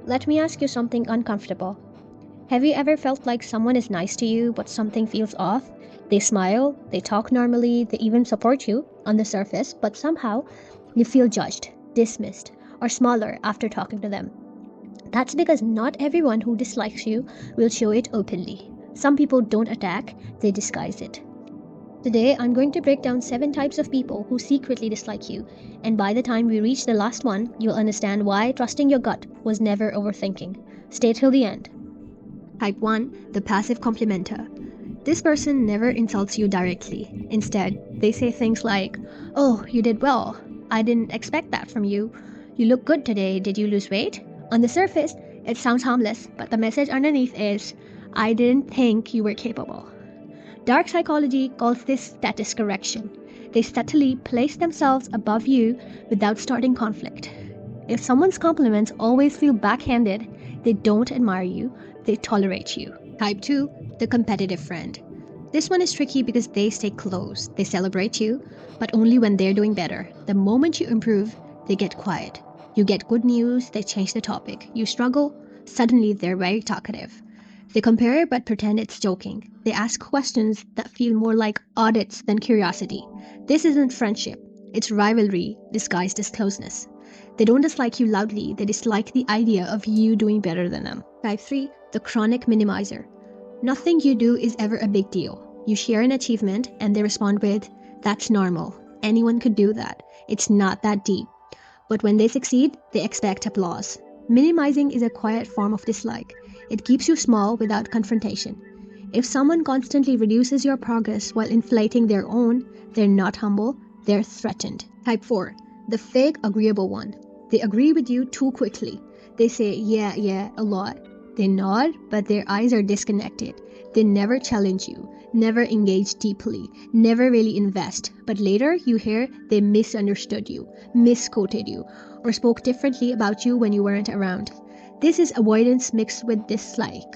Let me ask you something uncomfortable. Have you ever felt like someone is nice to you but something feels off? They smile, they talk normally, they even support you on the surface, but somehow you feel judged, dismissed, or smaller after talking to them. That's because not everyone who dislikes you will show it openly. Some people don't attack, they disguise it. Today, I'm going to break down 7 types of people who secretly dislike you, and by the time we reach the last one, you'll understand why trusting your gut was never overthinking. Stay till the end. Type 1, the passive complimenter. This person never insults you directly. Instead, they say things like, "Oh, you did well. I didn't expect that from you. You look good today. Did you lose weight?" On the surface, it sounds harmless, but the message underneath is, "I didn't think you were capable." Dark psychology calls this status correction. They subtly place themselves above you without starting conflict. If someone's compliments always feel backhanded, they don't admire you, they tolerate you. Type 2, the competitive friend. This one is tricky because they stay close. They celebrate you, but only when they're doing better. The moment you improve, they get quiet. You get good news, they change the topic. You struggle, suddenly they're very talkative. They compare but pretend it's joking. They ask questions that feel more like audits than curiosity. This isn't friendship, it's rivalry disguised as closeness. They don't dislike you loudly, they dislike the idea of you doing better than them. Type 3, the chronic minimizer. Nothing you do is ever a big deal. You share an achievement and they respond with, "That's normal. Anyone could do that. It's not that deep." But when they succeed, they expect applause. Minimizing is a quiet form of dislike. It keeps you small without confrontation. If someone constantly reduces your progress while inflating their own, they're not humble, they're threatened. Type 4, the fake agreeable one. They agree with you too quickly. They say, yeah, a lot. They nod, but their eyes are disconnected. They never challenge you, never engage deeply, never really invest. But later you hear they misunderstood you, misquoted you, or spoke differently about you when you weren't around. This is avoidance mixed with dislike.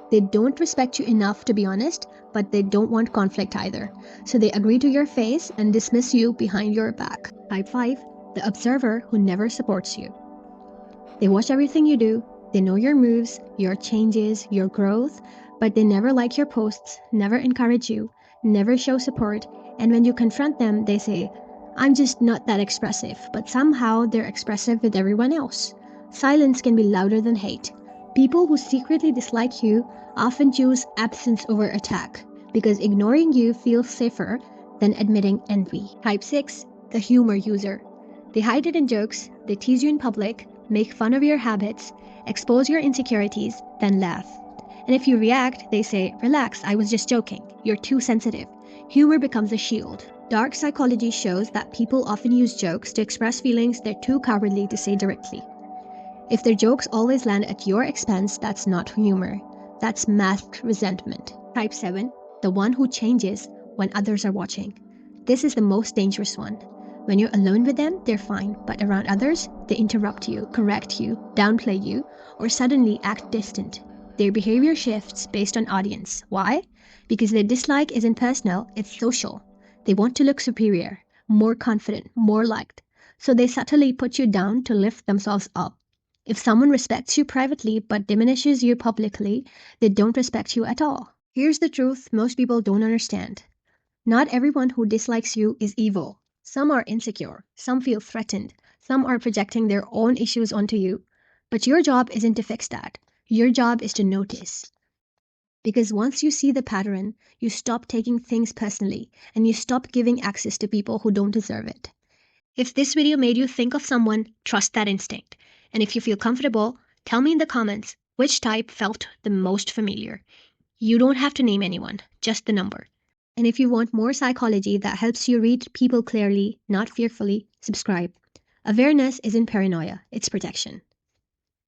They don't respect you enough to be honest, but they don't want conflict either. So they agree to your face and dismiss you behind your back. Type 5, the observer who never supports you. They watch everything you do, they know your moves, your changes, your growth, but they never like your posts, never encourage you, never show support, and when you confront them, they say, "I'm just not that expressive," but somehow they're expressive with everyone else. Silence can be louder than hate. People who secretly dislike you often choose absence over attack, because ignoring you feels safer than admitting envy. Type 6, the humor user. They hide it in jokes, they tease you in public, make fun of your habits, expose your insecurities, then laugh. And if you react, they say, "Relax, I was just joking. You're too sensitive." Humor becomes a shield. Dark psychology shows that people often use jokes to express feelings they're too cowardly to say directly. If their jokes always land at your expense, that's not humor. That's masked resentment. Type 7, the one who changes when others are watching. This is the most dangerous one. When you're alone with them, they're fine, but around others, they interrupt you, correct you, downplay you, or suddenly act distant. Their behavior shifts based on audience. Why? Because their dislike isn't personal, it's social. They want to look superior, more confident, more liked. So they subtly put you down to lift themselves up. If someone respects you privately but diminishes you publicly, they don't respect you at all. Here's the truth most people don't understand. Not everyone who dislikes you is evil. Some are insecure, some feel threatened, some are projecting their own issues onto you. But your job isn't to fix that. Your job is to notice. Because once you see the pattern, you stop taking things personally and you stop giving access to people who don't deserve it. If this video made you think of someone, trust that instinct. And if you feel comfortable, tell me in the comments which type felt the most familiar. You don't have to name anyone, just the number. And if you want more psychology that helps you read people clearly, not fearfully, subscribe. Awareness isn't paranoia, it's protection.